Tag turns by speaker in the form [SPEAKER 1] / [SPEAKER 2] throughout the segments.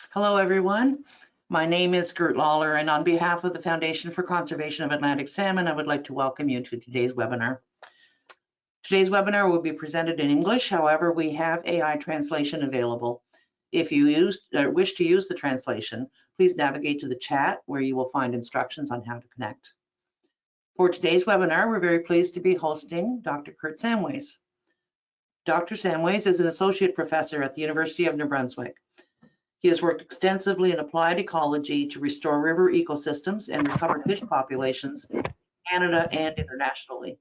[SPEAKER 1] Hello, everyone. My name is Gert Lawler, and on behalf of the Foundation for Conservation of Atlantic Salmon, I would like to welcome you to today's webinar. Today's webinar will be presented in English. However, we have AI translation available. If you wish to use the translation, please navigate to the chat where you will find instructions on how to connect. For today's webinar, we're very pleased to be hosting Dr. Kurt Samways. Dr. Samways is an associate professor at the University of New Brunswick. He has worked extensively in applied ecology to restore river ecosystems and recover fish populations in Canada and internationally.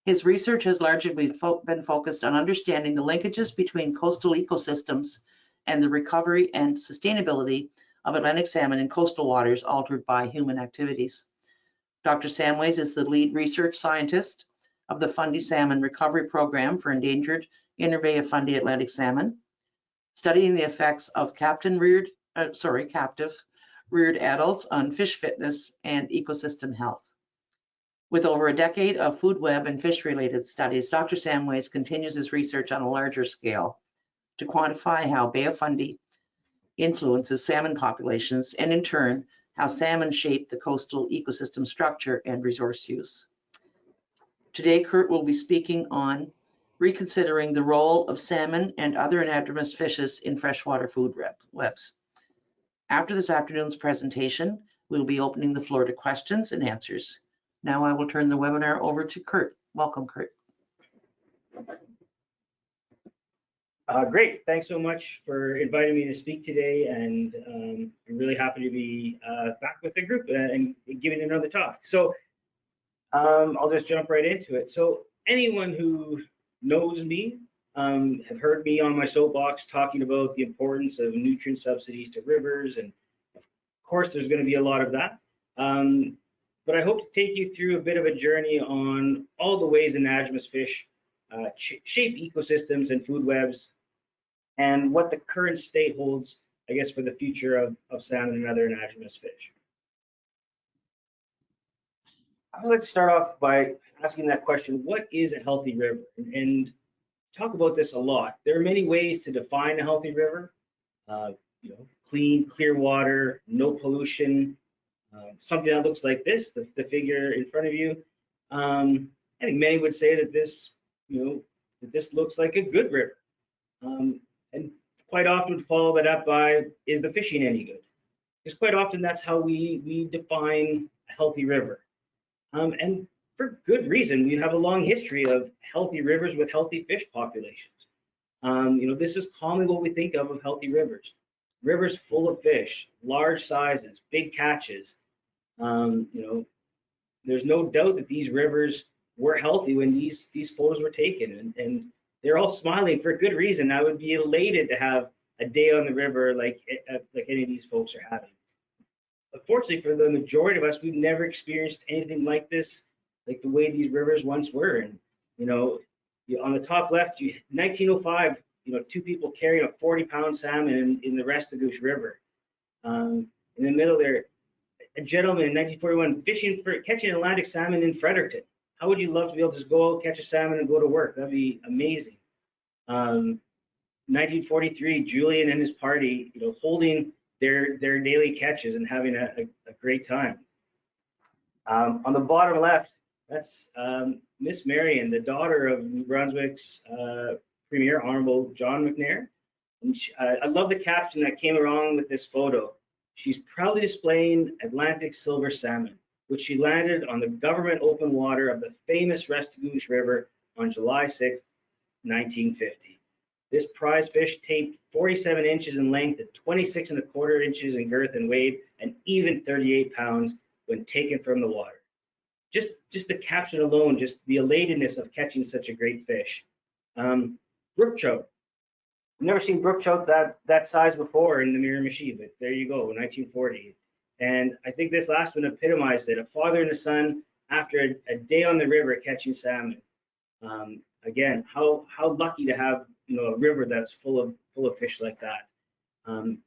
[SPEAKER 1] His research has largely been focused on understanding the linkages between coastal ecosystems and the recovery and sustainability of Atlantic salmon in coastal waters altered by human activities. Dr. Samways is the lead research scientist of the Fundy Salmon Recovery Program for endangered Inner Bay of Fundy Atlantic salmon, studying the effects of captive reared adults on fish fitness and ecosystem health. With over a decade of food web and fish-related studies, Dr. Samways continues his research on a larger scale to quantify how Bay of Fundy influences salmon populations and, in turn, how salmon shape the coastal ecosystem structure and resource use. Today, Kurt will be speaking on reconsidering the role of salmon and other anadromous fishes in freshwater food webs. After this afternoon's presentation, we'll be opening the floor to questions and answers. Now I will turn the webinar over to Kurt. Welcome, Kurt.
[SPEAKER 2] Great. Thanks so much for inviting me to speak today, and I'm really happy to be back with the group and giving another talk. So I'll just jump right into it. So anyone who knows me, have heard me on my soapbox talking about the importance of nutrient subsidies to rivers, and of course there's going to be a lot of that. But I hope to take you through a bit of a journey on all the ways anadromous fish shape ecosystems and food webs, and what the current state holds, I guess, for the future of salmon and other anadromous fish. I would like to start off by asking that question: what is a healthy river? And talk about this a lot. There are many ways to define a healthy river. Clean, clear water, no pollution, something that looks like this, the figure in front of you. I think many would say that this, that this looks like a good river. And quite often follow that up by, is the fishing any good? Because quite often that's how we define a healthy river. And for good reason. We have a long history of healthy rivers with healthy fish populations. This is commonly what we think of healthy rivers. Rivers full of fish, large sizes, big catches. There's no doubt that these rivers were healthy when these photos were taken, and they're all smiling for good reason. I would be elated to have a day on the river like any of these folks are having. Unfortunately, for the majority of us, we've never experienced anything like this, like the way these rivers once were. And on the top left, 1905, two people carrying a 40-pound salmon in the Restigouche River. In the middle there, a gentleman in 1941 catching Atlantic salmon in Fredericton. How would you love to be able to just go out, catch a salmon, and go to work? That'd be amazing. 1943, Julian and his party, holding their daily catches and having a great time. On the bottom left, that's Miss Marion, the daughter of New Brunswick's Premier, Honorable John McNair. And I love the caption that came along with this photo. She's proudly displaying Atlantic silver salmon, which she landed on the government open water of the famous Restigouche River on July 6, 1950. This prize fish taped 47 inches in length and 26¼ inches in girth and weighed an even 38 pounds when taken from the water. Just the caption alone, just the elatedness of catching such a great fish. Brook trout. I've never seen brook trout that size before in the Miramichi, but there you go, 1940. And I think this last one epitomized it. A father and a son after a day on the river catching salmon. Again, how lucky to have a river that's full of fish like that. And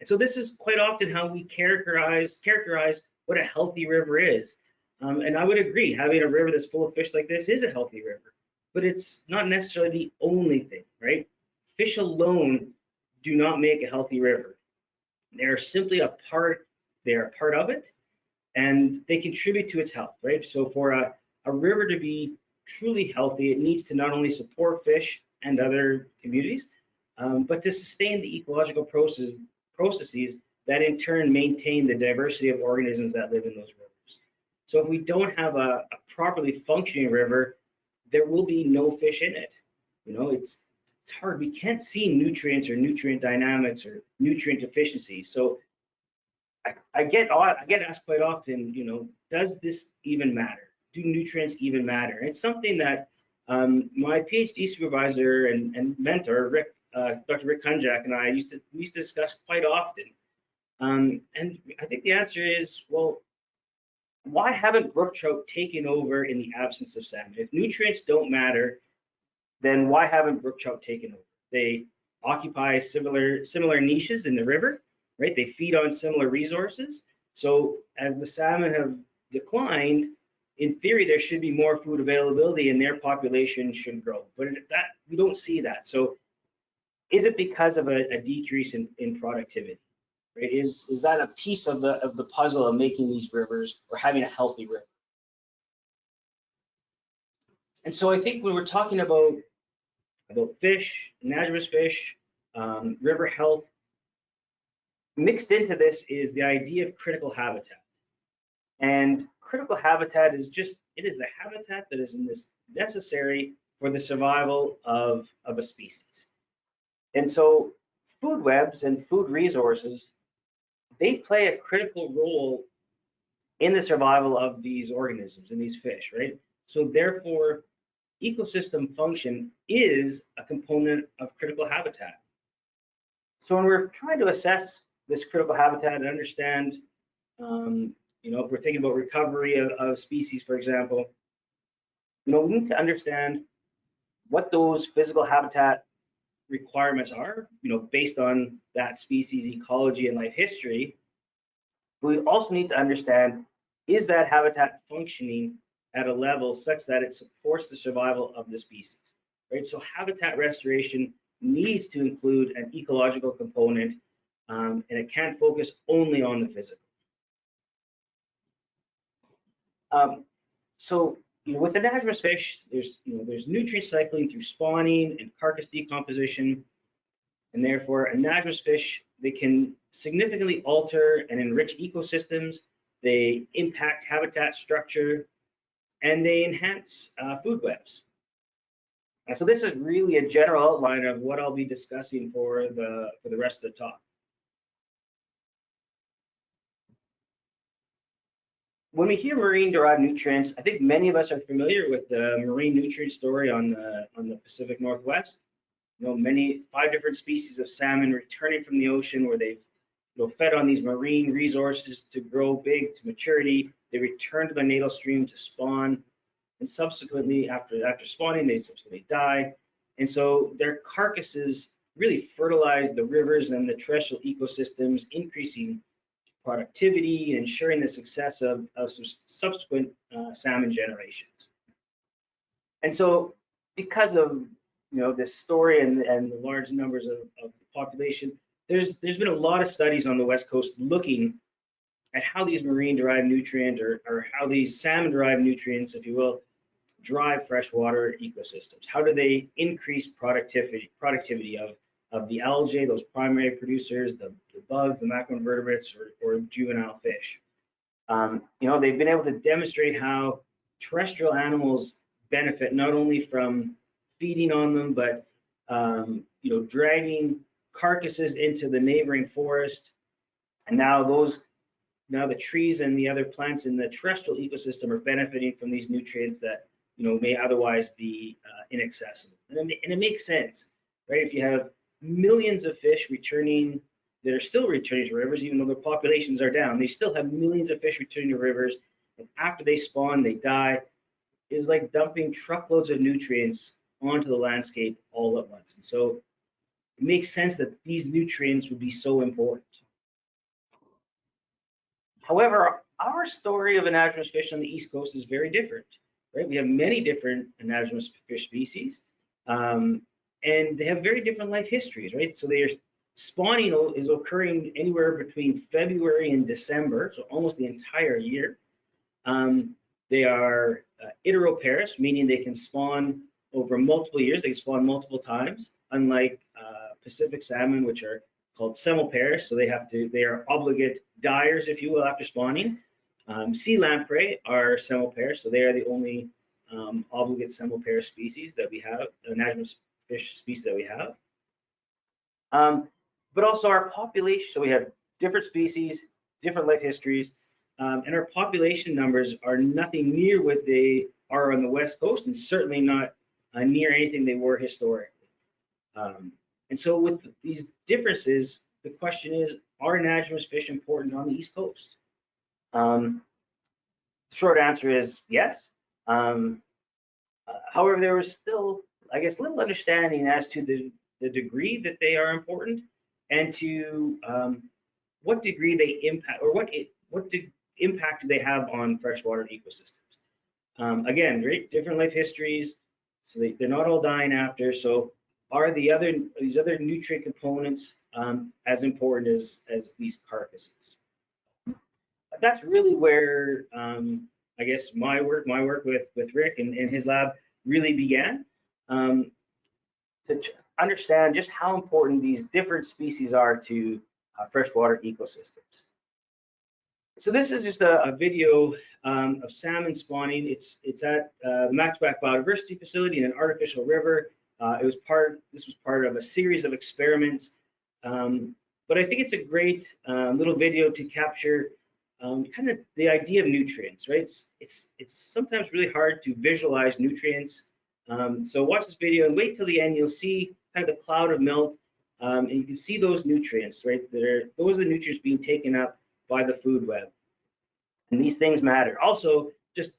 [SPEAKER 2] so this is quite often how we characterize what a healthy river is. And I would agree, having a river that's full of fish like this is a healthy river, but it's not necessarily the only thing, right? Fish alone do not make a healthy river. They're simply a part, they're a part of it, and they contribute to its health, right? So for a river to be truly healthy, it needs to not only support fish and other communities, but to sustain the ecological processes that in turn maintain the diversity of organisms that live in those rivers. So if we don't have a properly functioning river, there will be no fish in it. You know, it's hard. We can't see nutrients or nutrient dynamics or nutrient deficiency. So I get asked quite often, you know, does this even matter? Do nutrients even matter? And it's something that my PhD supervisor and mentor, Dr. Rick Kunjak, and I used to discuss quite often. And I think the answer is, well, why haven't brook trout taken over in the absence of salmon? If nutrients don't matter, then why haven't brook trout taken over? They occupy similar niches in the river, right? They feed on similar resources. So as the salmon have declined, in theory, there should be more food availability and their population should grow. But that we don't see that. So is it because of a decrease in productivity? Right? Is that a piece of the puzzle of making these rivers or having a healthy river? And so I think when we're talking about fish, anadromous fish, river health, mixed into this is the idea of critical habitat. And critical habitat is it is the habitat that is necessary for the survival of a species. And so food webs and food resources, they play a critical role in the survival of these organisms and these fish, right? So therefore, ecosystem function is a component of critical habitat. So when we're trying to assess this critical habitat and understand, you know, if we're thinking about recovery of species, for example, you know, we need to understand what those physical habitat requirements are, you know, based on that species ecology and life history. We also need to understand, is that habitat functioning at a level such that it supports the survival of the species, right? So habitat restoration needs to include an ecological component, and it can't focus only on the physical. So, you know, with anadromous fish, there's nutrient cycling through spawning and carcass decomposition, and therefore anadromous fish, they can significantly alter and enrich ecosystems. They impact habitat structure, and they enhance food webs. And so this is really a general outline of what I'll be discussing for the rest of the talk. When we hear marine-derived nutrients, I think many of us are familiar with the marine nutrient story on the Pacific Northwest. You know, 5 different species of salmon returning from the ocean where they've fed on these marine resources to grow big to maturity. They return to the natal stream to spawn, and subsequently, after spawning, they subsequently die. And so their carcasses really fertilize the rivers and the terrestrial ecosystems, increasing productivity and ensuring the success of subsequent salmon generations. And so because of this story and the large numbers of the population, there's been a lot of studies on the West Coast looking at how these marine-derived nutrients or how these salmon-derived nutrients, if you will, drive freshwater ecosystems. How do they increase productivity of the algae, those primary producers, the bugs, the macroinvertebrates, or juvenile fish? They've been able to demonstrate how terrestrial animals benefit not only from feeding on them, but dragging carcasses into the neighboring forest, and now the trees and the other plants in the terrestrial ecosystem are benefiting from these nutrients that may otherwise be inaccessible. And it makes sense, right? If you have millions of fish that are still returning to rivers, even though their populations are down, they still have millions of fish returning to rivers, and after they spawn, they die. It's like dumping truckloads of nutrients onto the landscape all at once. And so it makes sense that these nutrients would be so important. However, our story of anadromous fish on the East Coast is very different, right? We have many different anadromous fish species, and they have very different life histories, right? So Spawning is occurring anywhere between February and December, so almost the entire year. They are iteroparous, meaning they can spawn over multiple years. They can spawn multiple times, unlike Pacific salmon, which are called semoparous. So they are obligate diers, if you will, after spawning. Sea lamprey are semoparous, so they are the only obligate semoparous species that we have, anadromous fish species that we have. But also our population, so we have different species, different life histories, and our population numbers are nothing near what they are on the West Coast, and certainly not near anything they were historically. And so with these differences, the question is, are anadromous fish important on the East Coast? Short answer is yes. However, there was still, I guess, little understanding as to the degree that they are important and to what degree they impact, or what impact do they have on freshwater ecosystems. Again, different life histories, so they're not all dying after. So are these other nutrient components as important as these carcasses? That's really where I guess my work with Rick and his lab really began, to understand just how important these different species are to freshwater ecosystems. So this is just a video of salmon spawning. It's at the Max-Back Biodiversity Facility in an artificial river. This was part of a series of experiments, but I think it's a great little video to capture kind of the idea of nutrients, right? It's sometimes really hard to visualize nutrients. So watch this video and wait till the end. You'll see kind of the cloud of melt, and you can see those nutrients, right? Those are the nutrients being taken up by the food web. And these things matter. Also, just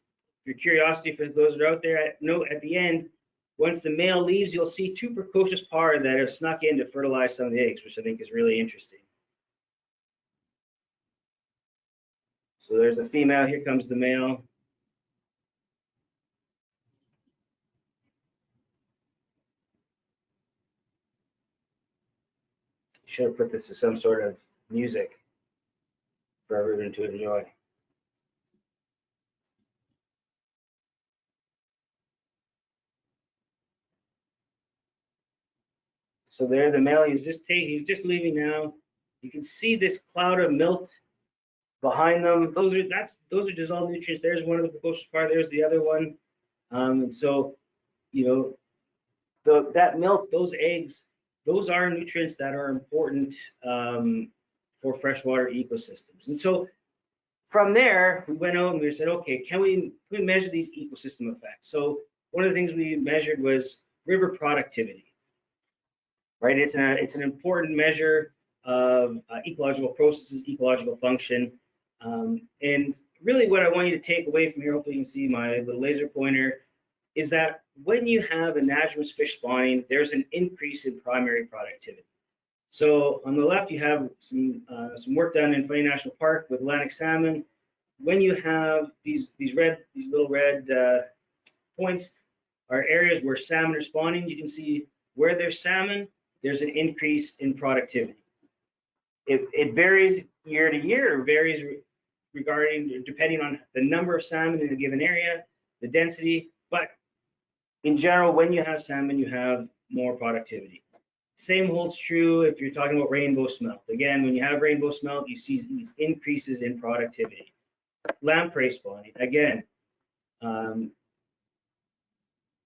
[SPEAKER 2] for curiosity for those that are out there, note at the end, once the male leaves, you'll see two precocious parr that have snuck in to fertilize some of the eggs, which I think is really interesting. So there's a female, here comes the male. Should have put this to some sort of music for everyone to enjoy. So there, the male, he's just leaving now. You can see this cloud of milt behind them. Those are dissolved nutrients. There's one of the precocious parr. There's the other one. And so, you know, that milk, those eggs, those are nutrients that are important for freshwater ecosystems. And so from there, we went out and we said, okay, can we measure these ecosystem effects? So one of the things we measured was river productivity, right? It's an important measure of ecological processes, ecological function. And really what I want you to take away from here, hopefully you can see my little laser pointer, is that when you have anadromous fish spawning, there's an increase in primary productivity. So on the left, you have some work done in Fundy National Park with Atlantic salmon. When you have these little red points are areas where salmon are spawning, you can see where there's salmon, there's an increase in productivity. It varies year to year, or varies depending on the number of salmon in a given area, the density, but in general, when you have salmon, you have more productivity. Same holds true if you're talking about rainbow smelt. Again, when you have rainbow smelt, you see these increases in productivity. Lamprey spawning, again, in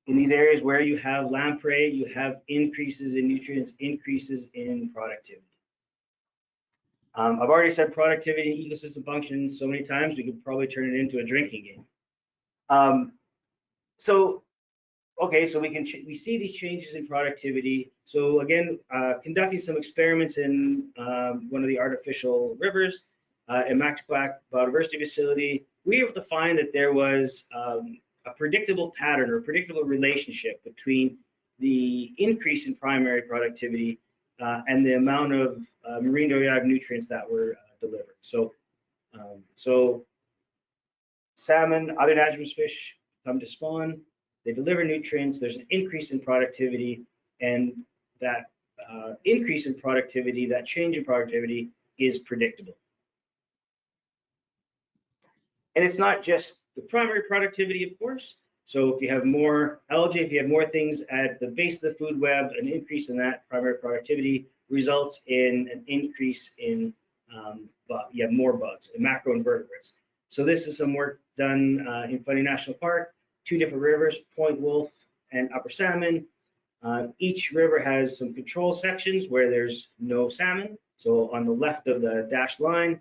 [SPEAKER 2] these areas where you have lamprey, you have increases in nutrients, increases in productivity. I've already said productivity and ecosystem function so many times, we could probably turn it into a drinking game. Okay, so we see these changes in productivity. So again, conducting some experiments in one of the artificial rivers in Max-Back Biodiversity Facility, we were able to find that there was a predictable pattern or predictable relationship between the increase in primary productivity and the amount of marine radioactive nutrients that were delivered. So, salmon, other anadromous fish come to spawn. They deliver nutrients, there's an increase in productivity, and that increase in productivity, that change in productivity is predictable. And it's not just the primary productivity, of course. So if you have more algae, if you have more things at the base of the food web, an increase in that primary productivity results in an increase in you have more bugs and macroinvertebrates. So this is some work done in Fundy National Park, 2 different rivers, Point Wolf and Upper Salmon. Each river has some control sections where there's no salmon. So on the left of the dashed line,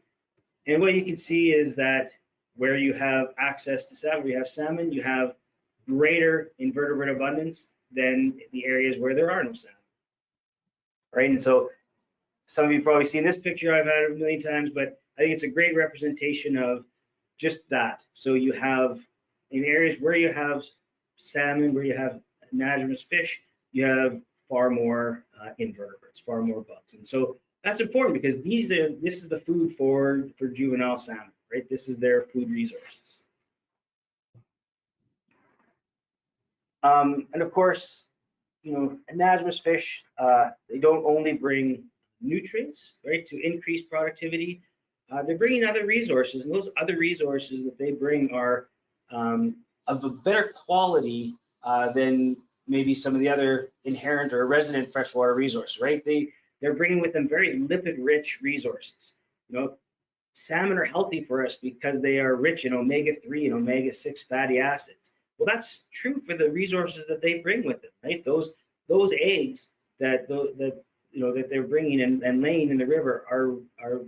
[SPEAKER 2] and what you can see is that where you have access to salmon, where you have salmon, you have greater invertebrate abundance than the areas where there are no salmon. Right, and so some of you have probably seen this picture, I've had it a million times, but I think it's a great representation of just that. So you have in areas where you have salmon, where you have anadromous fish, you have far more invertebrates, far more bugs. And so that's important because this is the food for juvenile salmon, right? This is their food resources. And of course, you know, anadromous fish, they don't only bring nutrients, right, to increase productivity. They're bringing other resources, and those other resources that they bring are of a better quality than maybe some of the other inherent or resident freshwater resources, right? They're bringing with them very lipid-rich resources. You know, salmon are healthy for us because they are rich in omega-3 and omega-6 fatty acids. Well, that's true for the resources that they bring with them, right? Those eggs that they're bringing and laying in the river are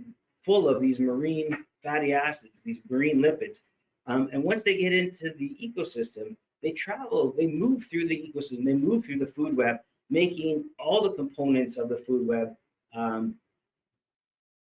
[SPEAKER 2] full of these marine fatty acids, these marine lipids. And once they get into the ecosystem, they move through the ecosystem, they move through the food web, making all the components of the food web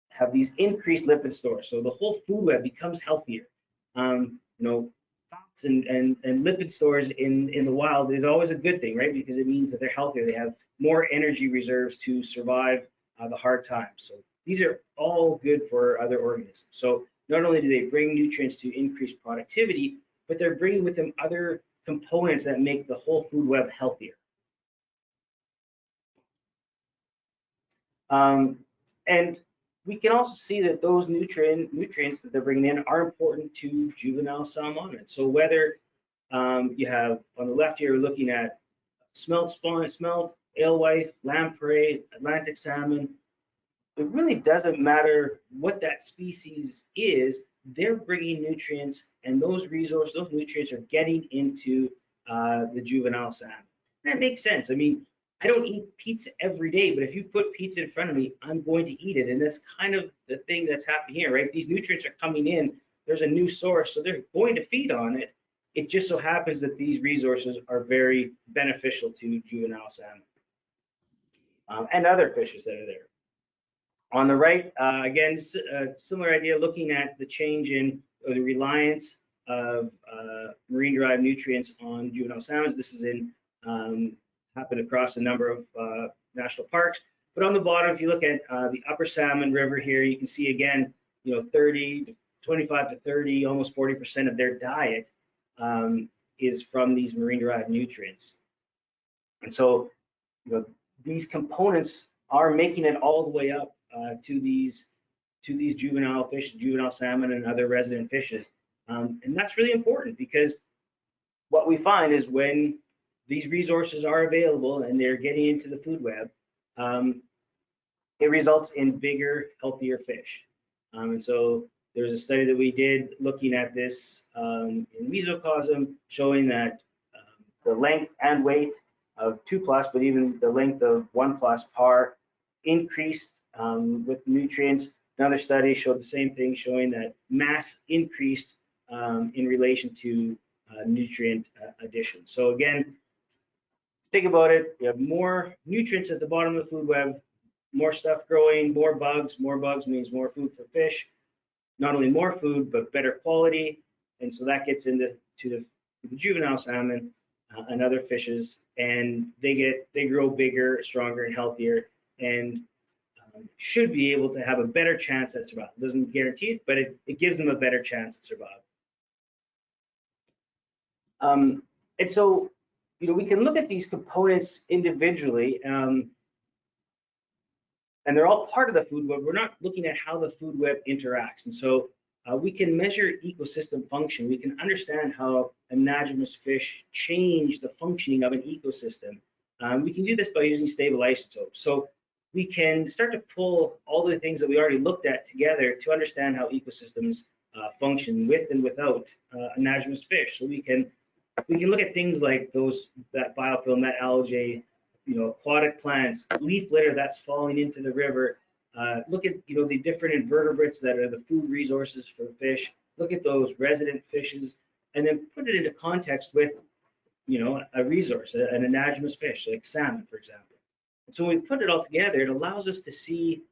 [SPEAKER 2] have these increased lipid stores. So the whole food web becomes healthier. You know, fats and lipid stores in the wild is always a good thing, right? Because it means that they're healthier. They have more energy reserves to survive the hard times. So these are all good for other organisms. So not only do they bring nutrients to increase productivity, but they're bringing with them other components that make the whole food web healthier. And we can also see that those nutrients that they're bringing in are important to juvenile salmon. So whether you have on the left here, looking at smelt spawn, smelt, alewife, lamprey, Atlantic salmon, it really doesn't matter what that species is, they're bringing nutrients, and those nutrients are getting into the juvenile salmon. That makes sense. I mean, I don't eat pizza every day, but if you put pizza in front of me, I'm going to eat it. And that's kind of the thing that's happening here, right? These nutrients are coming in, there's a new source, so they're going to feed on it. It just so happens that these resources are very beneficial to juvenile salmon and other fishes that are there. On the right, again, similar idea, looking at the change in or the reliance of marine-derived nutrients on juvenile salmon. This is happened across a number of national parks. But on the bottom, if you look at the Upper Salmon River here, you can see again, you know, 25 to 30, almost 40% of their diet is from these marine-derived nutrients. And so, you know, these components are making it all the way up to these juvenile fish, juvenile salmon, and other resident fishes. And that's really important because what we find is when these resources are available and they're getting into the food web, it results in bigger, healthier fish. And so there's a study that we did looking at this in mesocosm, showing that the length and weight of 2+, but even the length of 1+ par increased with nutrients. Another study showed the same thing, showing that mass increased in relation to nutrient addition. So again, think about it, you have more nutrients at the bottom of the food web, more stuff growing, more bugs means more food for fish, not only more food, but better quality. And so that gets into the juvenile salmon and other fishes, and they grow bigger, stronger, and healthier, and should be able to have a better chance at survival. It doesn't guarantee it, but it gives them a better chance at survival. And so, you know, we can look at these components individually. and they're all part of the food web. We're not looking at how the food web interacts. And so we can measure ecosystem function. We can understand how anadromous fish change the functioning of an ecosystem. We can do this by using stable isotopes. So we can start to pull all the things that we already looked at together to understand how ecosystems function with and without anadromous fish. So we can look at things like that biofilm, that algae, aquatic plants, leaf litter that's falling into the river. Look at the different invertebrates that are the food resources for fish. Look at those resident fishes, and then put it into context with a resource, an anadromous fish like salmon, for example. And so when we put it all together, it allows us to see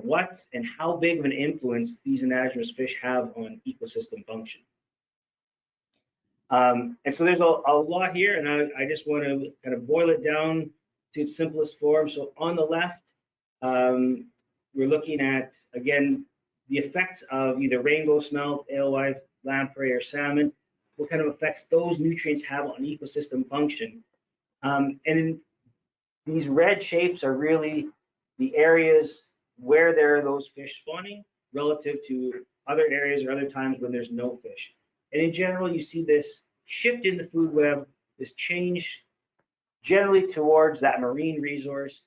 [SPEAKER 2] what and how big of an influence these anadromous fish have on ecosystem function. And so there's a lot here, and I just want to kind of boil it down to its simplest form. So on the left, we're looking at, again, the effects of either rainbow smelt, alewife, lamprey, or salmon, what kind of effects those nutrients have on ecosystem function. And these red shapes are really the areas where there are those fish spawning relative to other areas or other times when there's no fish. And in general, you see this shift in the food web, this change generally towards that marine resource.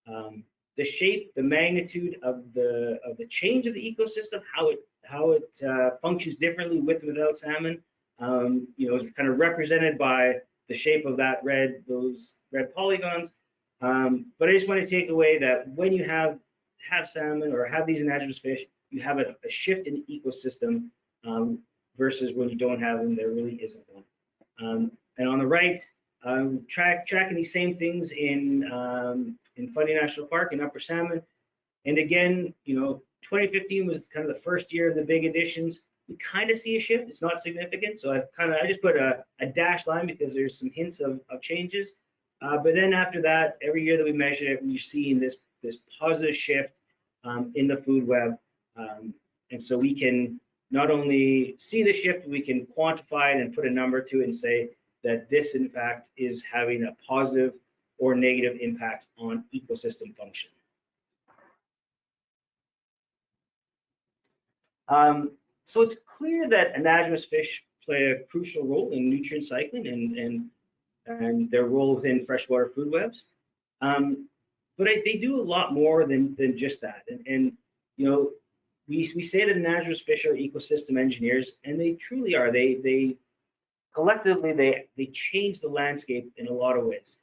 [SPEAKER 2] The shape, the magnitude of the change of the ecosystem, how it functions differently with and without salmon, is kind of represented by the shape of those red polygons. But I just want to take away that when you have salmon or have these anadromous fish, you have a shift in the ecosystem versus when you don't have them, there really isn't one. And on the right, tracking these same things in Fundy National Park in Upper Salmon. And again, 2015 was kind of the first year of the big additions. We kind of see a shift. It's not significant, so I just put a dashed line because there's some hints of changes. But then after that, every year that we measure it, we're seeing this positive shift in the food web. And so we can not only see the shift, we can quantify it and put a number to it and say that this, in fact, is having a positive or negative impact on ecosystem function. So it's clear that anadromous fish play a crucial role in nutrient cycling and their role within freshwater food webs. But they do a lot more than just that. And we say that anadromous fish are ecosystem engineers, and they truly are. They collectively they change the landscape in a lot of ways.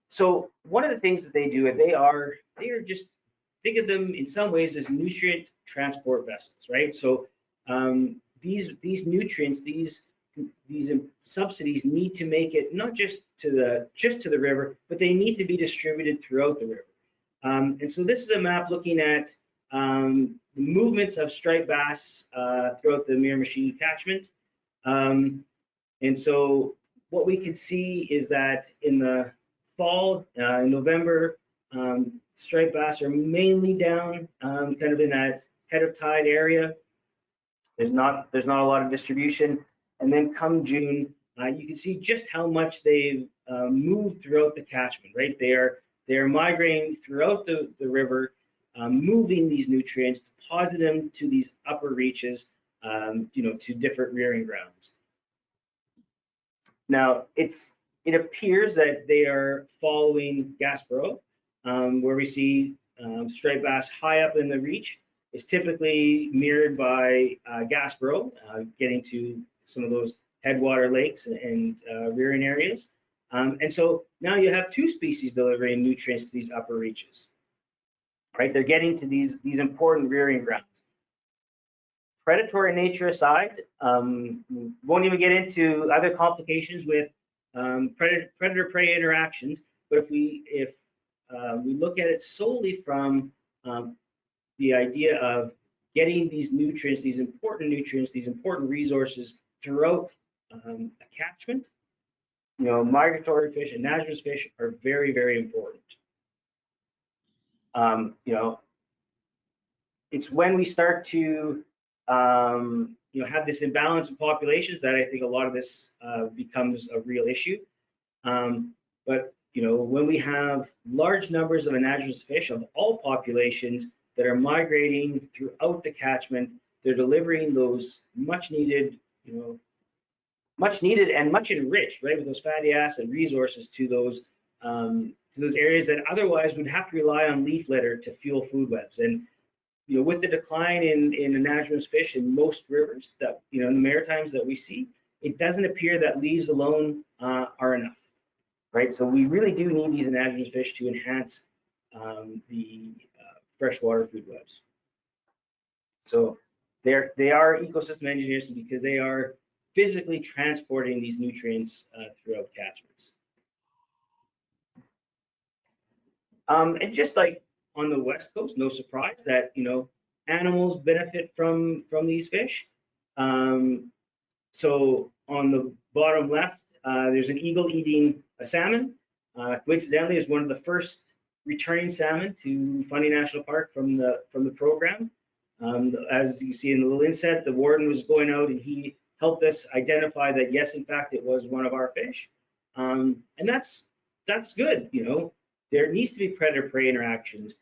[SPEAKER 2] So one of the things that they do, they are just, think of them in some ways as nutrient transport vessels, right? So these nutrients, these subsidies need to make it not just to the river, but they need to be distributed throughout the river. And so this is a map looking at the movements of striped bass throughout the Miramichi catchment. And so what we can see is that in the fall, in November, striped bass are mainly down, kind of in that head of tide area. There's not a lot of distribution. And then come June, you can see just how much they've moved throughout the catchment, right? They are migrating throughout the river, moving these nutrients, deposit them to these upper reaches, to different rearing grounds. Now, it appears that they are following Gaspereau, where we see striped bass high up in the reach. It's typically mirrored by Gaspereau, getting to some of those headwater lakes and rearing areas. And so now you have two species delivering nutrients to these upper reaches, right? They're getting to these important rearing grounds. Predatory nature aside, won't even get into other complications with predator-prey interactions, but if we look at it solely from the idea of getting these nutrients, these important resources throughout a catchment, migratory fish and anadromous fish are very, very important. It's when we start to have this imbalance in populations that I think a lot of this becomes a real issue. But when we have large numbers of anadromous fish of all populations that are migrating throughout the catchment, they're delivering those much needed and much enriched, right, with those fatty acid resources to those areas that otherwise would have to rely on leaf litter to fuel food webs. And with the decline in anadromous fish in most rivers that in the Maritimes that we see, it doesn't appear that leaves alone are enough, right? So we really do need these anadromous fish to enhance the freshwater food webs. So they are ecosystem engineers because they are physically transporting these nutrients throughout catchments. And just like on the West Coast, no surprise that animals benefit from these fish. So on the bottom left, there's an eagle eating a salmon. Coincidentally, is one of the first returning salmon to Fundy National Park from the program. As you see in the little inset, the warden was going out and he helped us identify that yes, in fact, it was one of our fish, and that's good. There needs to be predator-prey interactions.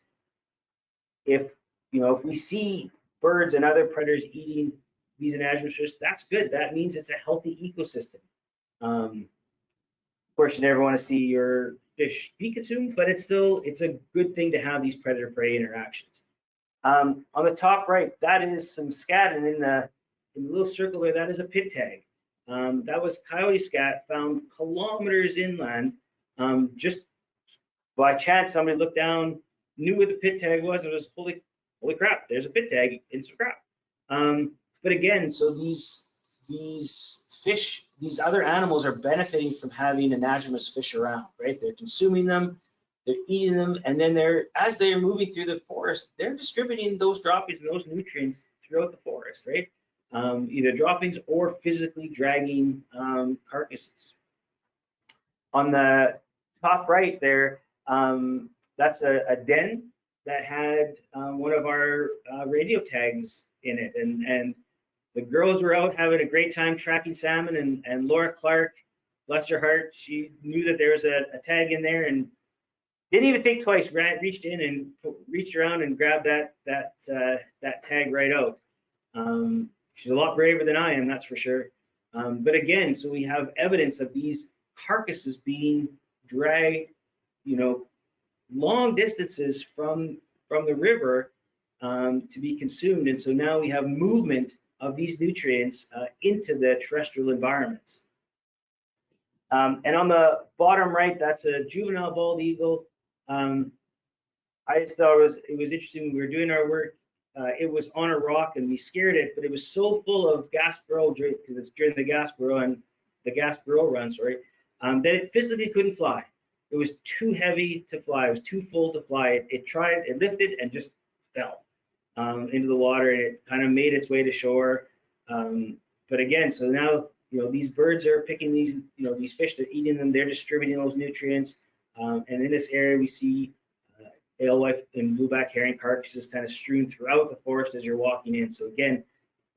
[SPEAKER 2] If we see birds and other predators eating these anadromous fish, that's good. That means it's a healthy ecosystem. Of course, you never want to see your fish be consumed, but it's a good thing to have these predator-prey interactions. On the top right, that is some scat, and in the little circle there, that is a pit tag. That was coyote scat found kilometers inland. Just by chance, somebody looked down, knew what the pit tag was, and was holy crap, there's a pit tag in some crap. But again, so these fish, these other animals are benefiting from having anadromous fish around, right? They're consuming them, they're eating them, and then as they're moving through the forest, they're distributing those droppings and those nutrients throughout the forest, right? Either droppings or physically dragging carcasses. On the top right there, that's a den that had one of our radio tags in it, and the girls were out having a great time tracking salmon, and Laura Clark, bless her heart, she knew that there was a tag in there and didn't even think twice, reached in and reached around and grabbed that tag right out. She's a lot braver than I am, that's for sure. But again, so we have evidence of these carcasses being dragged, long distances from the river to be consumed, and so now we have movement of these nutrients into the terrestrial environments. And on the bottom right, that's a juvenile bald eagle. I just thought it was interesting when we were doing our work. It was on a rock and we scared it, but it was so full of gas barrel, because it's during the gas barrel run, sorry, that it physically couldn't fly. It was too heavy to fly. It was too full to fly. It tried, it lifted and just fell into the water, and it kind of made its way to shore. But again, so now these birds are picking these these fish, they're eating them, they're distributing those nutrients, and in this area we see alewife and blueback herring carcasses kind of strewn throughout the forest as you're walking in. So again,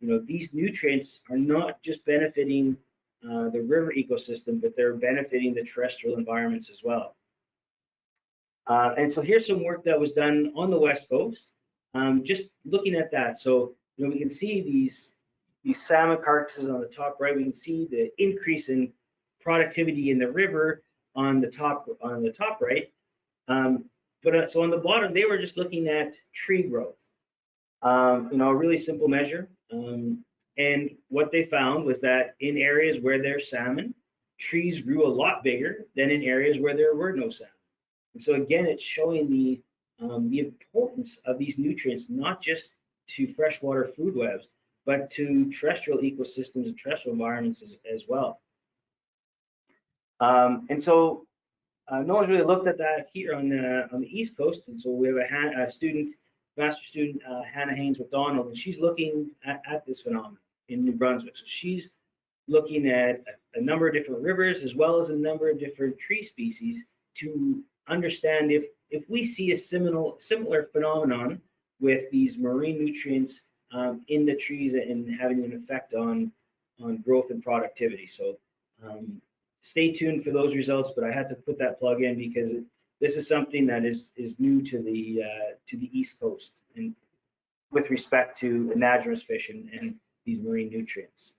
[SPEAKER 2] these nutrients are not just benefiting the river ecosystem, but they're benefiting the terrestrial environments as well. And so here's some work that was done on the West Coast, just looking at that. So we can see these salmon carcasses on the top right. We can see the increase in productivity in the river on the top right. But so on the bottom, they were just looking at tree growth. A really simple measure. And what they found was that in areas where there's salmon, trees grew a lot bigger than in areas where there were no salmon. And so again, it's showing the importance of these nutrients, not just to freshwater food webs, but to terrestrial ecosystems and terrestrial environments as well. And so no one's really looked at that here on the East Coast. And so we have a master student, Hannah Haynes McDonald, and she's looking at this phenomenon in New Brunswick. So she's looking at a number of different rivers as well as a number of different tree species to understand if we see a similar phenomenon with these marine nutrients in the trees and having an effect on growth and productivity. So stay tuned for those results, but I had to put that plug in because this is something that is new to the East Coast and with respect to anadromous fish and these marine nutrients.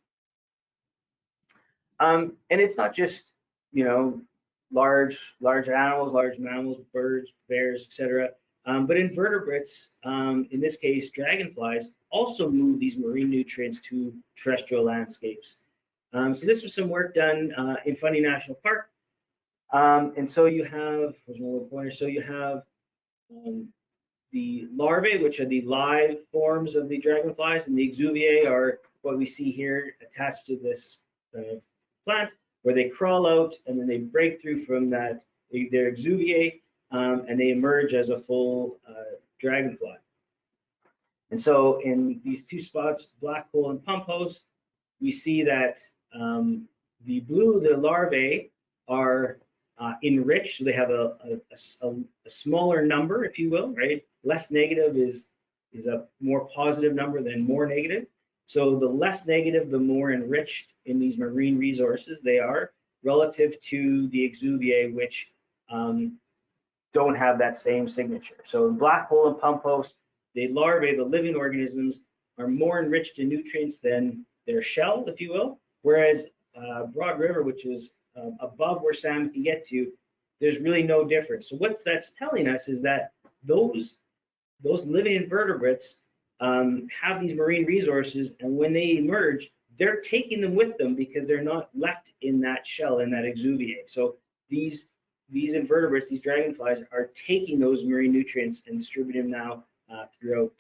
[SPEAKER 2] And it's not just, you know, large animals, large mammals, birds, bears, etc. But invertebrates, in this case, dragonflies, also move these marine nutrients to terrestrial landscapes. So this was some work done in Fundy National Park. And so you have, where's my little pointer? So you have the larvae, which are the live forms of the dragonflies, and the exuviae are what we see here attached to this plant, where they crawl out and then they break through from that, their exuviae, and they emerge as a full dragonfly. And so in these two spots, black hole and pump host, we see that the blue, the larvae, are enriched, so they have a smaller number, if you will, right? Less negative is a more positive number than more negative. So the less negative, the more enriched in these marine resources they are relative to the exuviae, which don't have that same signature. So in black hole and pump host, the larvae, the living organisms, are more enriched in nutrients than their shell, if you will, whereas Broad River, which is above where salmon can get to, there's really no difference. So what that's telling us is that those living invertebrates have these marine resources, and when they emerge, they're taking them with them because they're not left in that shell, in that exuviae. So these invertebrates, these dragonflies, are taking those marine nutrients and distributing them now throughout,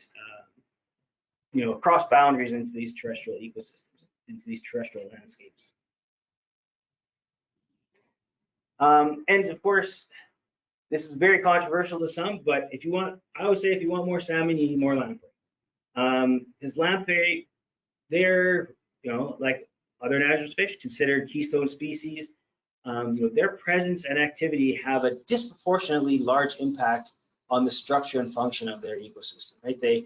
[SPEAKER 2] you know, across boundaries into these terrestrial ecosystems, into these terrestrial landscapes. And of course, this is very controversial to some, but if you want, I would say if you want more salmon, you need more lamprey. Because lamprey, they're, you know, like other anadromous fish, considered keystone species. You know, their presence and activity have a disproportionately large impact on the structure and function of their ecosystem, right?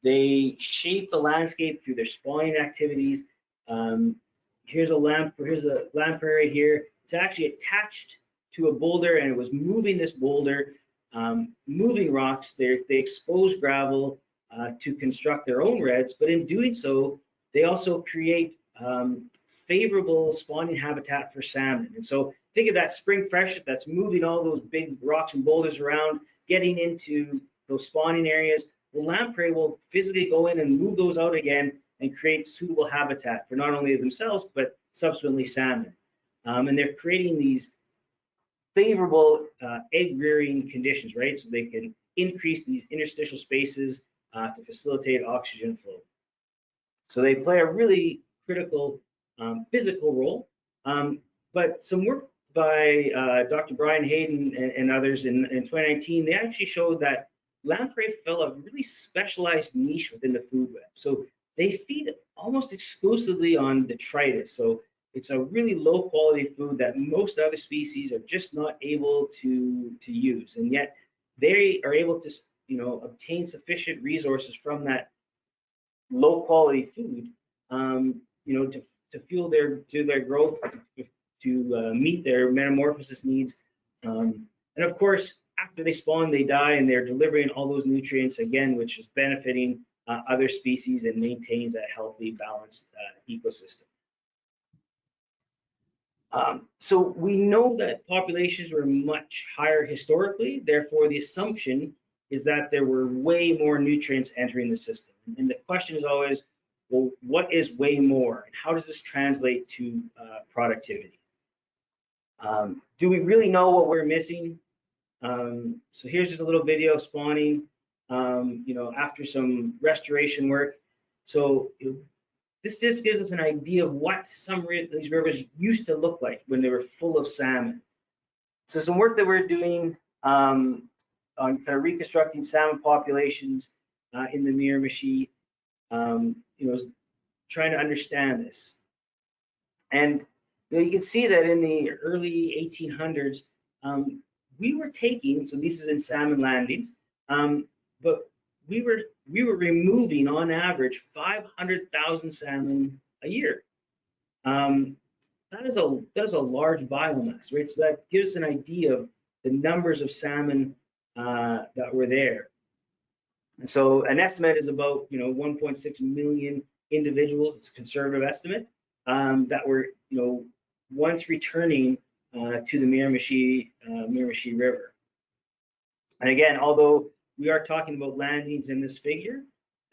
[SPEAKER 2] They shape the landscape through their spawning activities. Here's a lamprey right here. It's actually attached to a boulder, and it was moving this boulder, moving rocks. They expose gravel to construct their own redds, but in doing so, they also create favorable spawning habitat for salmon. And so think of that spring freshet that's moving all those big rocks and boulders around, getting into those spawning areas. The lamprey will physically go in and move those out again and create suitable habitat for not only themselves, but subsequently salmon. And they're creating these favorable egg rearing conditions, right? So they can increase these interstitial spaces to facilitate oxygen flow. So they play a really critical physical role. But some work by Dr. Brian Hayden and others in 2019, they actually showed that lamprey fill a really specialized niche within the food web. So they feed almost exclusively on detritus. So it's a really low quality food that most other species are just not able to use. And yet they are able to, you know, obtain sufficient resources from that low quality food, you know, to fuel their growth, to meet their metamorphosis needs. And of course, after they spawn, they die, and they're delivering all those nutrients again, which is benefiting other species and maintains a healthy, balanced ecosystem. So we know that populations were much higher historically. Therefore, the assumption is that there were way more nutrients entering the system. And the question is always, well, what is way more? And how does this translate to productivity? Do we really know what we're missing? So here's just a little video of spawning, you know, after some restoration work. So this just gives us an idea of what some of these rivers used to look like when they were full of salmon. So some work that we're doing on kind of reconstructing salmon populations in the Miramichi, you know, is trying to understand this. And you know, you can see that in the early 1800s, we were taking, so this is in salmon landings, but we were removing on average 500,000 salmon a year. That's that is a large biomass, right? So that gives us an idea of the numbers of salmon that were there. And so an estimate is about 1.6 million individuals. It's a conservative estimate that were once returning to the Miramichi River. And again, although we are talking about landings in this figure,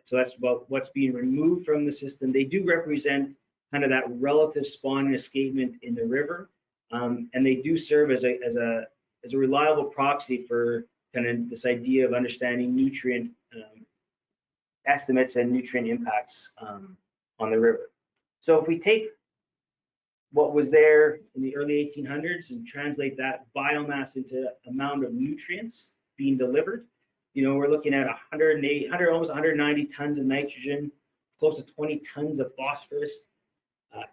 [SPEAKER 2] so that's about what's being removed from the system, they do represent kind of that relative spawning escapement in the river, and they do serve as a reliable proxy for kind of this idea of understanding nutrient estimates and nutrient impacts on the river. So if we take what was there in the early 1800s and translate that biomass into amount of nutrients being delivered, we're looking at 108, almost 190 tons of nitrogen, close to 20 tons of phosphorus.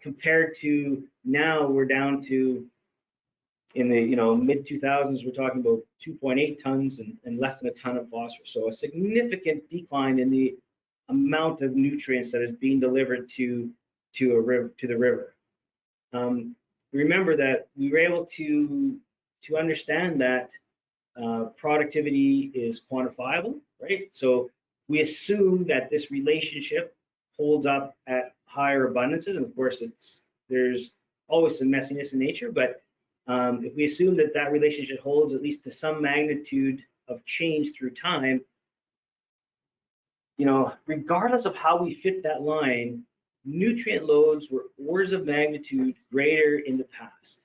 [SPEAKER 2] Compared to now, we're down to, in the mid 2000s, we're talking about 2.8 tons and less than a ton of phosphorus. So a significant decline in the amount of nutrients that is being delivered to the river. Remember that we were able to understand that productivity is quantifiable, right? So we assume that this relationship holds up at higher abundances, and of course there's always some messiness in nature, but if we assume that that relationship holds at least to some magnitude of change through time, regardless of how we fit that line, nutrient loads were orders of magnitude greater in the past.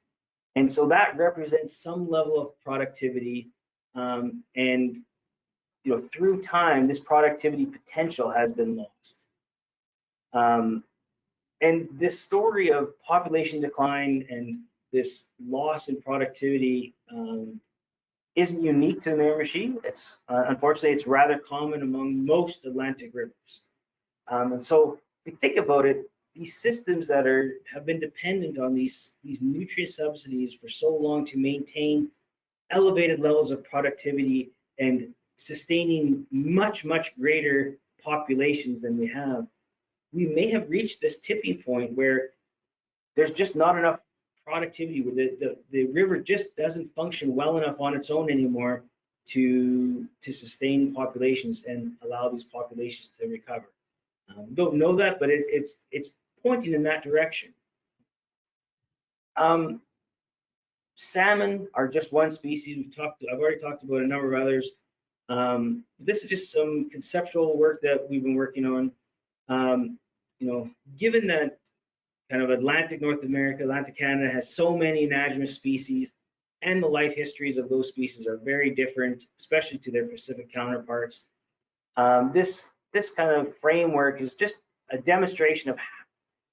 [SPEAKER 2] And so that represents some level of productivity, and through time, this productivity potential has been lost. And this story of population decline and this loss in productivity isn't unique to the Miramichi. It's unfortunately, it's rather common among most Atlantic rivers. And so if we think about it, these systems that have been dependent on these nutrient subsidies for so long to maintain elevated levels of productivity and sustaining much greater populations than we have, we may have reached this tipping point where there's just not enough productivity, where the river just doesn't function well enough on its own anymore to sustain populations and allow these populations to recover. Don't know that, but it's pointing in that direction. Salmon are just one species. I've already talked about a number of others. This is just some conceptual work that we've been working on. Given that kind of Atlantic North America, Atlantic Canada has so many anadromous species, and the life histories of those species are very different, especially to their Pacific counterparts. This kind of framework is just a demonstration of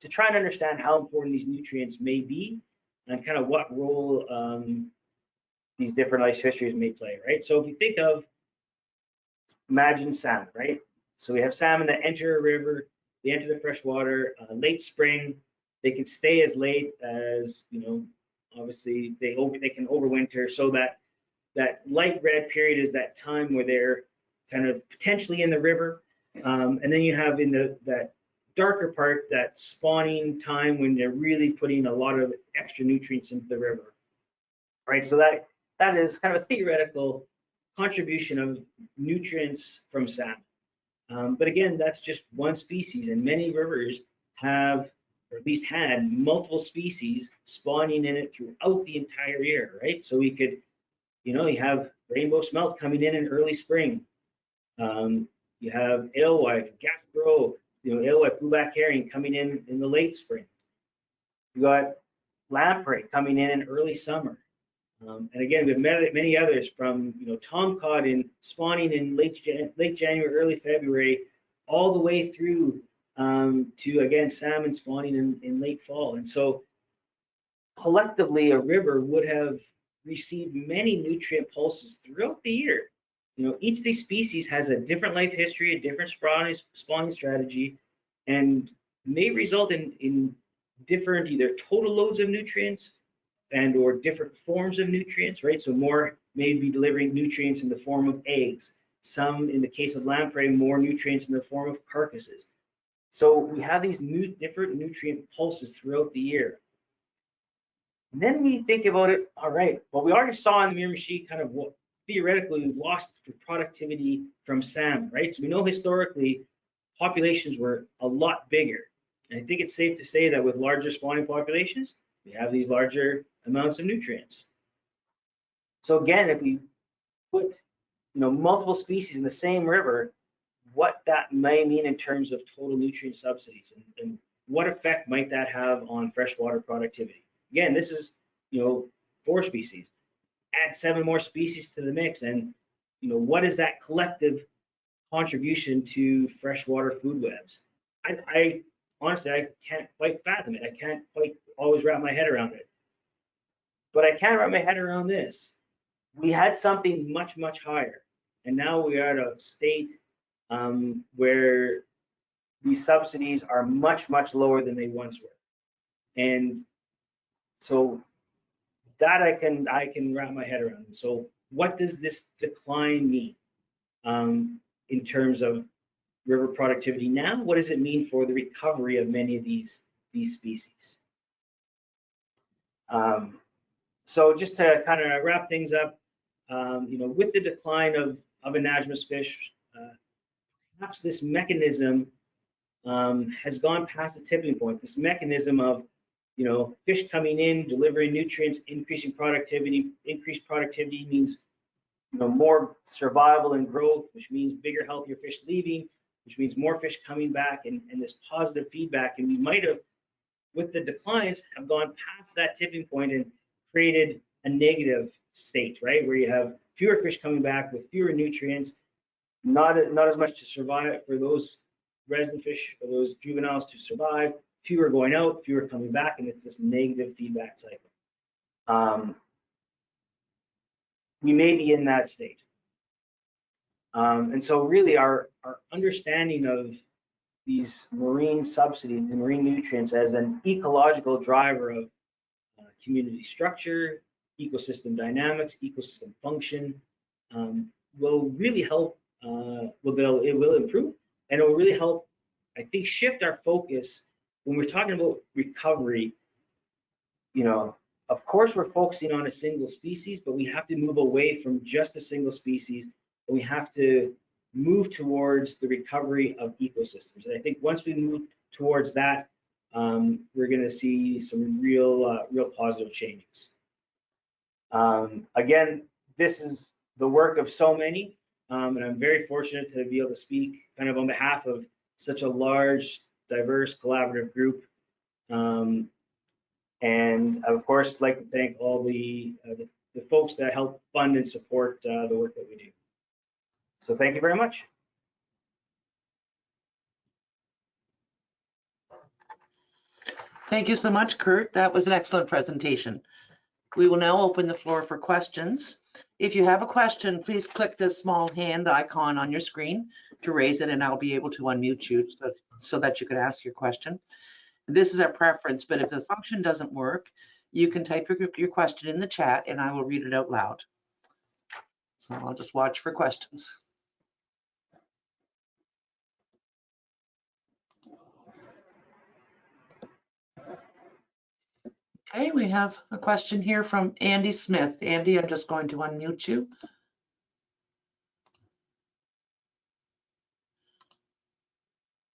[SPEAKER 2] to try and understand how important these nutrients may be and kind of what role these different life histories may play, right? So if you think of, imagine salmon, right? So we have salmon that enter a river, they enter the freshwater late spring. They can stay as late as, obviously they can overwinter. So that light red period is that time where they're kind of potentially in the river. And then you have in that darker part, that spawning time when they're really putting a lot of extra nutrients into the river, right? So that is kind of a theoretical contribution of nutrients from salmon. But again, that's just one species, and many rivers have, or at least had, multiple species spawning in it throughout the entire year, right? So we could, you have rainbow smelt coming in early spring. You have alewife, Gaspro, alewife, blueback herring coming in the late spring. You got lamprey coming in early summer. And again, we have many others, from tomcod spawning in late January, early February, all the way through to, again, salmon spawning in late fall. And so collectively, a river would have received many nutrient pulses throughout the year. Each of these species has a different life history, a different spawning strategy, and may result in different either total loads of nutrients and or different forms of nutrients, right? So more may be delivering nutrients in the form of eggs. Some, in the case of lamprey, more nutrients in the form of carcasses. So we have these different nutrient pulses throughout the year. And then we think about it, all right, well, we already saw in the Miramichi kind of what theoretically we've lost for productivity from salmon, right? So we know historically populations were a lot bigger. And I think it's safe to say that with larger spawning populations, we have these larger amounts of nutrients. So again, if we put multiple species in the same river, what that may mean in terms of total nutrient subsidies and what effect might that have on freshwater productivity. Again, this is 4 species. Add 7 more species to the mix, and what is that collective contribution to freshwater food webs? I honestly, I can't quite fathom it. I can't quite always wrap my head around it. But I can wrap my head around this. We had something much, much higher, and now we are at a state where these subsidies are much, much lower than they once were. And so that I can wrap my head around. So what does this decline mean in terms of river productivity now? What does it mean for the recovery of many of these species? So just to kind of wrap things up, with the decline of anadromous fish, perhaps this mechanism has gone past the tipping point. This mechanism of fish coming in, delivering nutrients, increasing productivity. Increased productivity means more survival and growth, which means bigger, healthier fish leaving, which means more fish coming back, and this positive feedback. And we might have, with the declines, have gone past that tipping point and created a negative state, right? Where you have fewer fish coming back with fewer nutrients, not as much to survive for those resident fish or those juveniles to survive, fewer going out, fewer coming back, and it's this negative feedback cycle. We may be in that state. And so really our understanding of these marine subsidies and marine nutrients as an ecological driver of community structure, ecosystem dynamics, ecosystem function will really help, it will improve, and it will really help, I think, shift our focus when we're talking about recovery. Of course, we're focusing on a single species, but we have to move away from just a single species, and we have to move towards the recovery of ecosystems. And I think once we move towards that, we're going to see some real positive changes. Again, this is the work of so many, and I'm very fortunate to be able to speak kind of on behalf of such a large, diverse, collaborative group. And of course, like to thank all the folks that help fund and support the work that we do. So thank you very much.
[SPEAKER 1] Thank you so much, Kurt. That was an excellent presentation. We will now open the floor for questions. If you have a question, please click the small hand icon on your screen to raise it, and I'll be able to unmute you so that you can ask your question. This is our preference, but if the function doesn't work, you can type your question in the chat and I will read it out loud. So I'll just watch for questions. Okay, we have a question here from Andy Smith. Andy, I'm just going to unmute you.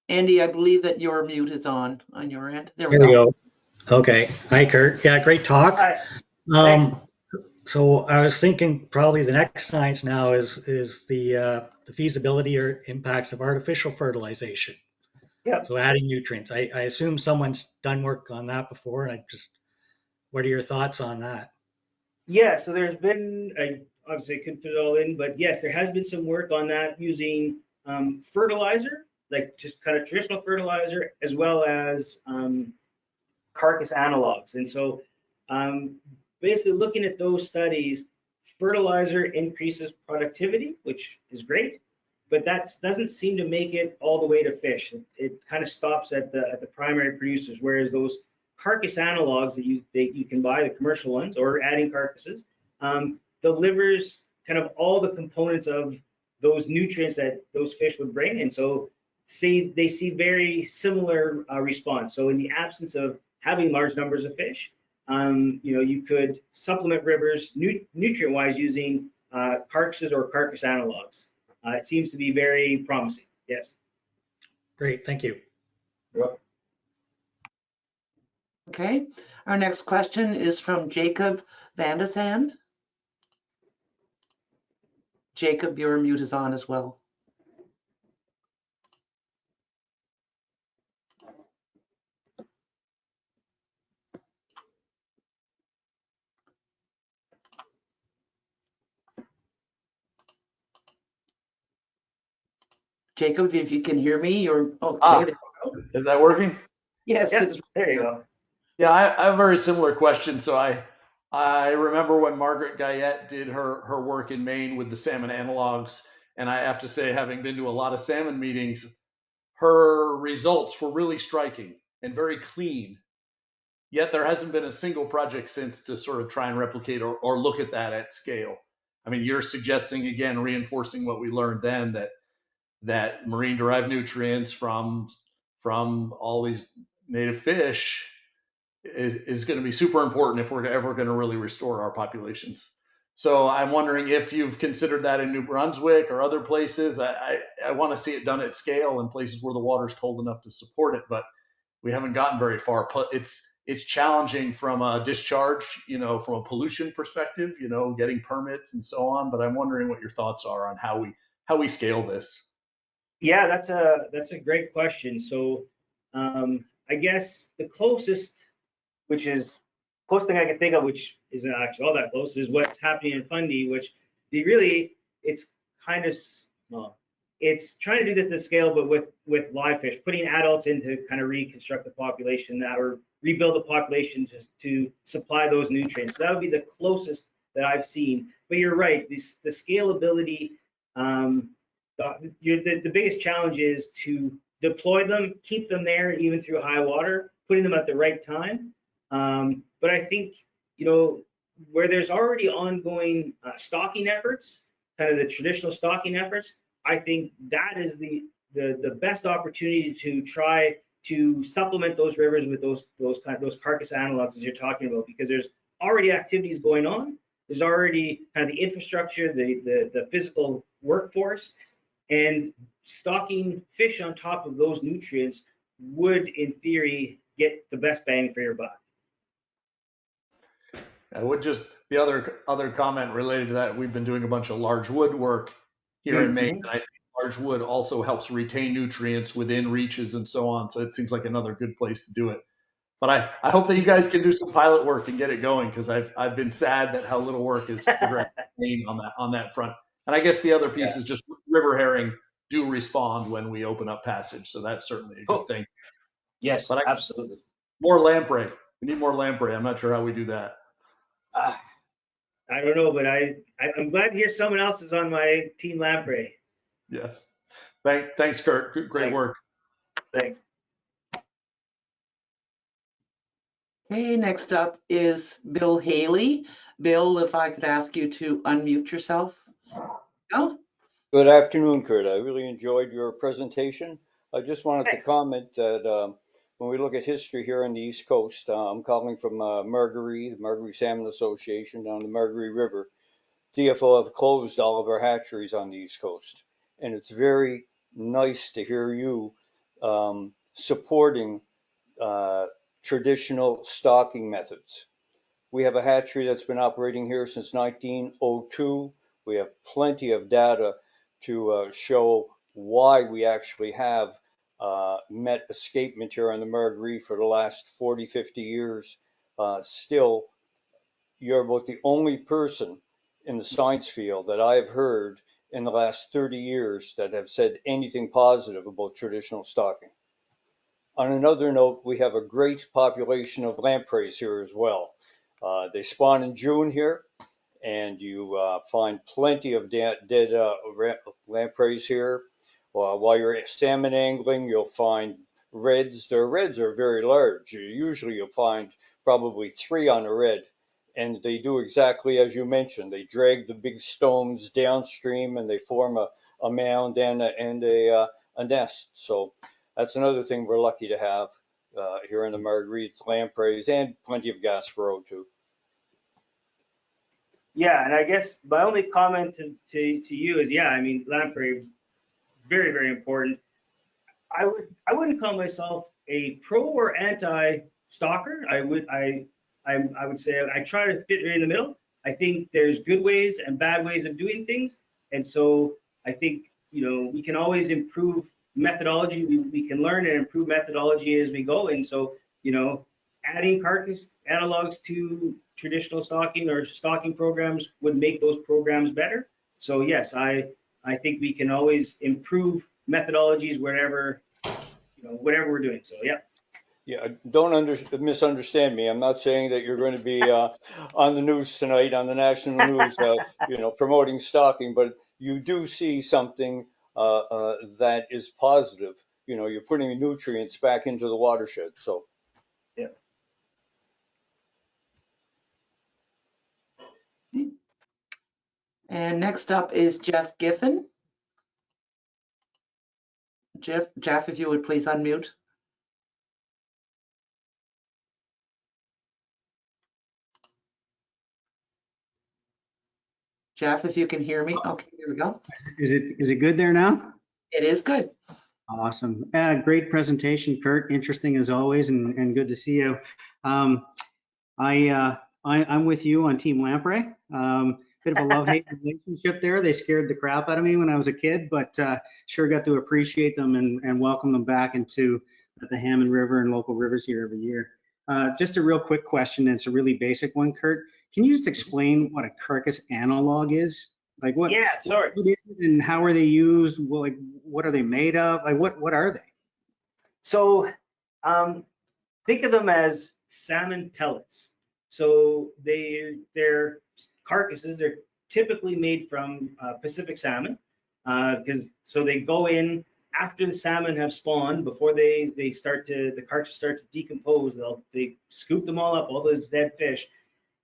[SPEAKER 1] Andy, I believe that your mute is on your end. There we go.
[SPEAKER 3] Okay. Hi, Kurt. Yeah, great talk.
[SPEAKER 2] Hi.
[SPEAKER 3] So I was thinking probably the next science now is the feasibility or impacts of artificial fertilization.
[SPEAKER 2] Yeah.
[SPEAKER 3] So adding nutrients. I assume someone's done work on that before, and what are your thoughts on that?
[SPEAKER 2] Yeah, so there's been, obviously I couldn't fit it all in, but yes, there has been some work on that using fertilizer, like just kind of traditional fertilizer, as well as carcass analogs. And so basically looking at those studies, fertilizer increases productivity, which is great, but that doesn't seem to make it all the way to fish. It kind of stops at the primary producers, whereas those carcass analogs that you can buy, the commercial ones, or adding carcasses, delivers kind of all the components of those nutrients that those fish would bring. And so they see very similar response. So in the absence of having large numbers of fish, you could supplement rivers nutrient-wise using carcasses or carcass analogs. It seems to be very promising. Yes.
[SPEAKER 3] Great, thank you.
[SPEAKER 2] You're welcome.
[SPEAKER 1] Okay, our next question is from Jacob Vandesand. Jacob, your mute is on as well. Jacob, if you can hear me, you're okay.
[SPEAKER 4] Is that working?
[SPEAKER 1] Yes,
[SPEAKER 2] Yeah,
[SPEAKER 1] it's
[SPEAKER 2] there you go.
[SPEAKER 4] Yeah, I have a very similar question. So I remember when Margaret Guyette did her work in Maine with the salmon analogs, and I have to say, having been to a lot of salmon meetings, her results were really striking and very clean. Yet there hasn't been a single project since to sort of try and replicate or look at that at scale. I mean, you're suggesting, again, reinforcing what we learned then, that marine derived nutrients from all these native fish is going to be super important if we're ever going to really restore our populations. So I'm wondering if you've considered that in New Brunswick or other places. I want to see it done at scale in places where the water's cold enough to support it, but we haven't gotten very far. It's challenging from a discharge, from a pollution perspective, getting permits and so on. But I'm wondering what your thoughts are on how we scale this.
[SPEAKER 2] Yeah, that's a great question. So I guess the closest, closest thing I can think of, which isn't actually all that close, is what's happening in Fundy, which it's kind of, well, it's trying to do this at scale, but with live fish, putting adults in to kind of reconstruct the population or rebuild the population to supply those nutrients. So that would be the closest that I've seen. But you're right, the scalability, the biggest challenge is to deploy them, keep them there even through high water, putting them at the right time. But I think, where there's already ongoing stocking efforts, kind of the traditional stocking efforts, I think that is the best opportunity to try to supplement those rivers with those carcass analogs as you're talking about, because there's already activities going on. There's already kind of the infrastructure, the physical workforce, and stocking fish on top of those nutrients would, in theory, get the best bang for your buck.
[SPEAKER 4] I would the other comment related to that, we've been doing a bunch of large wood work here in Maine, and I think large wood also helps retain nutrients within reaches and so on. So it seems like another good place to do it. But I hope that you guys can do some pilot work and get it going, because I've been sad that how little work is progressed on that front. And I guess the other piece is just river herring do respond when we open up passage, so that's certainly a good thing.
[SPEAKER 5] Yes,
[SPEAKER 4] but
[SPEAKER 5] absolutely.
[SPEAKER 4] More lamprey. We need more lamprey. I'm not sure how we do that.
[SPEAKER 2] I don't know, but I'm glad to hear someone else is on my team lamprey.
[SPEAKER 4] Yes. Thanks, Kurt. Great work.
[SPEAKER 2] Thanks.
[SPEAKER 1] Okay, next up is Bill Haley. Bill, if I could ask you to unmute yourself. Bill?
[SPEAKER 6] Good afternoon, Kurt. I really enjoyed your presentation. I just wanted to comment that when we look at history here on the East Coast, I'm calling from Margaree, the Margaree Salmon Association down the Margaree River. DFO have closed all of our hatcheries on the East Coast. And it's very nice to hear you supporting traditional stocking methods. We have a hatchery that's been operating here since 1902. We have plenty of data to show why we actually have met escapement here on the Margaree for the last 40, 50 years. Still, you're about the only person in the science field that I've heard in the last 30 years that have said anything positive about traditional stocking. On another note, we have a great population of lampreys here as well. They spawn in June here, and you find plenty of dead lampreys here. While you're salmon angling, you'll find reds. Their reds are very large. Usually you'll find probably 3 on a red, and they do exactly as you mentioned. They drag the big stones downstream, and they form a mound and a nest. So that's another thing we're lucky to have. here in the Marguerites, lampreys, and plenty of Gaspereau too.
[SPEAKER 2] Yeah, and I guess my only comment to you is, yeah, I mean, lamprey, very, very important. I wouldn't call myself a pro or anti stalker. I would say I try to fit right in the middle. I think there's good ways and bad ways of doing things, and so I think, you know, we can always improve methodology. We can learn and improve methodology as we go, and so, you know, adding carcass analogs to traditional stalking or stalking programs would make those programs better. So yes, I think we can always improve methodologies wherever, you know, whatever we're doing. So yeah.
[SPEAKER 6] Yeah, don't misunderstand me. I'm not saying that you're going to be on the news tonight, on the national news, you know, promoting stalking, but you do see something that is positive. You know, you're putting nutrients back into the watershed. So.
[SPEAKER 2] Yeah.
[SPEAKER 1] And next up is Jeff Giffen. Jeff, if you would please unmute. Jeff, if you can hear me. Okay, here we go.
[SPEAKER 5] Is it good there now?
[SPEAKER 1] It is good.
[SPEAKER 5] Awesome. Great presentation, Kurt. Interesting as always, and good to see you. I'm with you on Team Lamprey. Bit of a love-hate relationship there. They scared the crap out of me when I was a kid, but sure got to appreciate them and welcome them back into the Hammond River and local rivers here every year. Just a real quick question, and it's a really basic one, Kurt. Can you just explain what a carcass analog is? Like what?
[SPEAKER 2] Yeah, sorry.
[SPEAKER 5] What is it and how are they used? Well, like what are they made of? Like what are they?
[SPEAKER 2] So think of them as salmon pellets. So they're carcasses. They're typically made from Pacific salmon, because so they go in after the salmon have spawned, before the carcasses start to decompose. They scoop them all up, all those dead fish,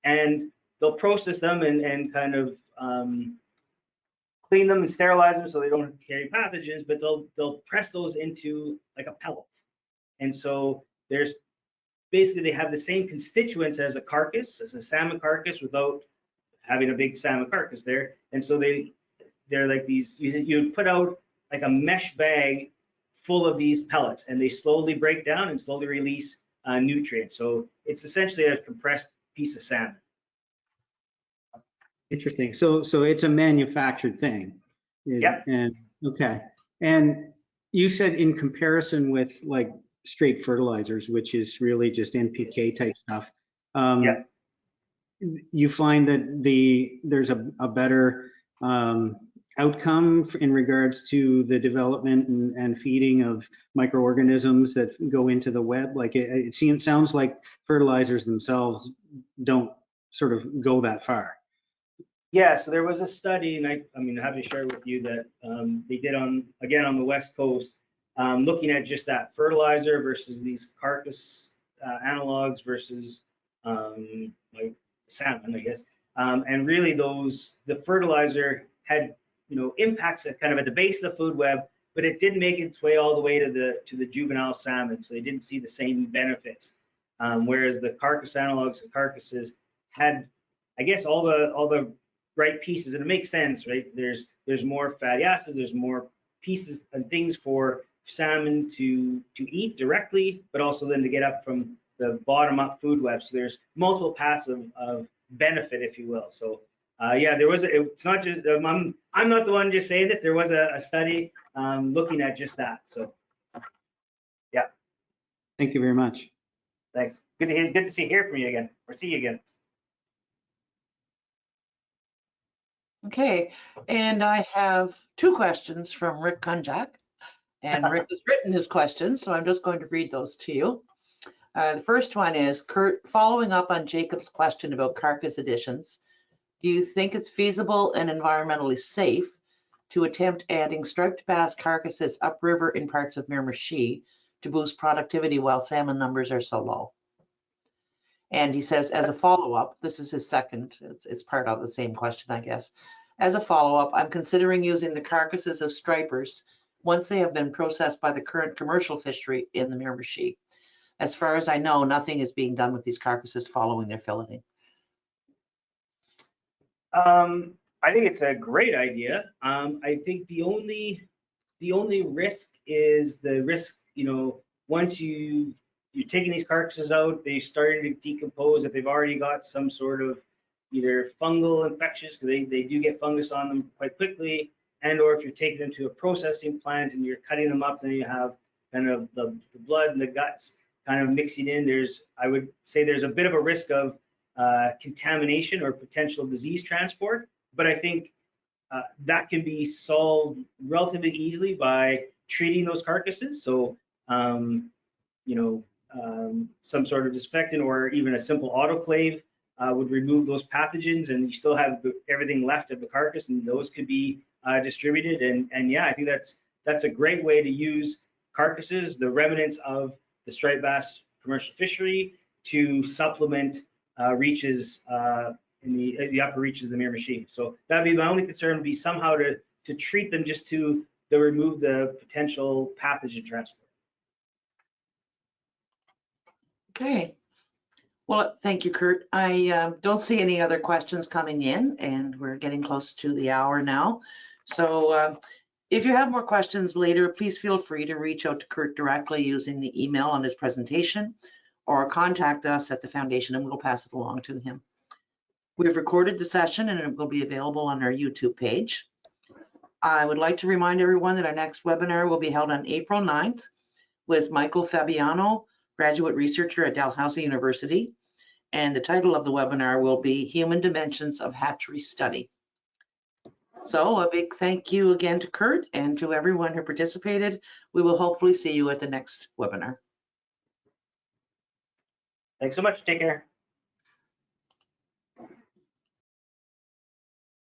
[SPEAKER 2] and they'll process them and kind of clean them and sterilize them so they don't carry pathogens. But they'll press those into like a pellet, and so there's basically, they have the same constituents as a carcass, as a salmon carcass, without having a big salmon carcass there. And so they're like these, you put out like a mesh bag full of these pellets, and they slowly break down and slowly release nutrients. So it's essentially a compressed piece of salmon.
[SPEAKER 5] Interesting. So it's a manufactured thing.
[SPEAKER 2] Yep.
[SPEAKER 5] And okay. And you said in comparison with like straight fertilizers, which is really just NPK type stuff.
[SPEAKER 2] Yeah.
[SPEAKER 5] You find that there's a better outcome in regards to the development and feeding of microorganisms that go into the web. Like it sounds like fertilizers themselves don't sort of go that far.
[SPEAKER 2] Yeah, so there was a study, and I mean, I'm happy to share with you that they did on the West Coast, looking at just that fertilizer versus these carcass analogs versus like salmon, I guess. And really the fertilizer had, you know, impacts at kind of at the base of the food web, but it didn't make its way all the way to the juvenile salmon, so they didn't see the same benefits. Whereas the carcass analogs and carcasses had, I guess, all the right pieces, and it makes sense, right? There's more fatty acids, there's more pieces and things for salmon to eat directly, but also then to get up from the bottom up food web. So there's multiple paths of benefit, if you will. So yeah, it's not just I'm not the one just saying this. There was a study looking at just that. So yeah.
[SPEAKER 5] Thank you very much.
[SPEAKER 2] Thanks. Good to hear from you again, or see you again.
[SPEAKER 1] Okay, and I have two questions from Rick Kunjak. And Rick has written his questions, so I'm just going to read those to you. The first one is, Kurt, following up on Jacob's question about carcass additions, do you think it's feasible and environmentally safe to attempt adding striped bass carcasses upriver in parts of Miramichi to boost productivity while salmon numbers are so low? And he says, as a follow-up, this is his second, it's part of the same question, I guess. As a follow-up, I'm considering using the carcasses of stripers once they have been processed by the current commercial fishery in the Miramichi. as far as I know, nothing is being done with these carcasses following their filleting.
[SPEAKER 2] I think it's a great idea. I think the only risk is the risk, once you're taking these carcasses out, they're starting to decompose. If they've already got some sort of either fungal infections, because they do get fungus on them quite quickly, and or if you're taking them to a processing plant and you're cutting them up, then you have kind of the blood and the guts kind of mixing in. I would say there's a bit of a risk of contamination or potential disease transport, but I think that can be solved relatively easily by treating those carcasses. So, some sort of disinfectant or even a simple autoclave would remove those pathogens, and you still have everything left of the carcass, and those could be distributed. And yeah, I think that's a great way to use carcasses, the remnants of the striped bass commercial fishery, to supplement reaches in the upper reaches of the Miramichi. So that'd be my only concern, would be somehow to treat them just to remove the potential pathogen transport.
[SPEAKER 1] Okay. Well, thank you, Kurt. I don't see any other questions coming in, and we're getting close to the hour now. So if you have more questions later, please feel free to reach out to Kurt directly using the email on his presentation, or contact us at the foundation and we'll pass it along to him. We've recorded the session and it will be available on our YouTube page. I would like to remind everyone that our next webinar will be held on April 9th with Michael Fabiano, graduate researcher at Dalhousie University. And the title of the webinar will be Human Dimensions of Hatchery Study. So a big thank you again to Kurt and to everyone who participated. We will hopefully see you at the next webinar.
[SPEAKER 2] Thanks so much. Take care.